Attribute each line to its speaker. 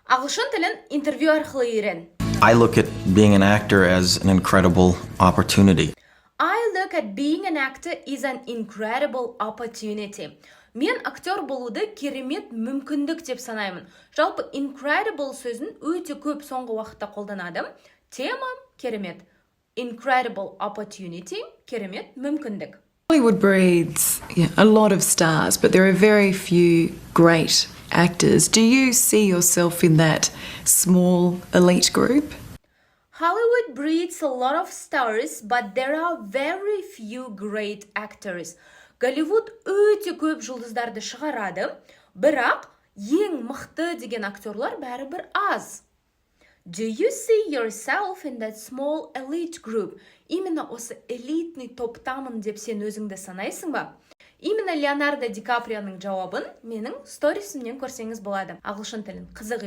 Speaker 1: Ағылшын тілін интервью арқылы үйрен.
Speaker 2: I look at being an actor as an incredible opportunity.
Speaker 1: I look at being an actor is an incredible opportunity. Мен актер болуды керемет мүмкіндік деп санаймын. Жалпы incredible сөзін өте көп соңғы уақытта қолданадым. Тема керемет. Incredible opportunity керемет мүмкіндік.
Speaker 3: Hollywood breeds a lot of stars, but there are very few great actors. Do you see yourself in that small elite group?
Speaker 1: Hollywood breeds a lot of stars, but there are very few great actors. Голливуд өте көп жұлдыздарды шығарады, бірақ ең мықты деген актерлар бәрібір аз. Do you see yourself in that small elite group? Именно осы элитный топтамын деп сен өзіңді санайсың ба? Именно Леонардо Ди Каприоның жауабын менің сторисімнен көрсеңіз болады. Ағылшын тілін қызық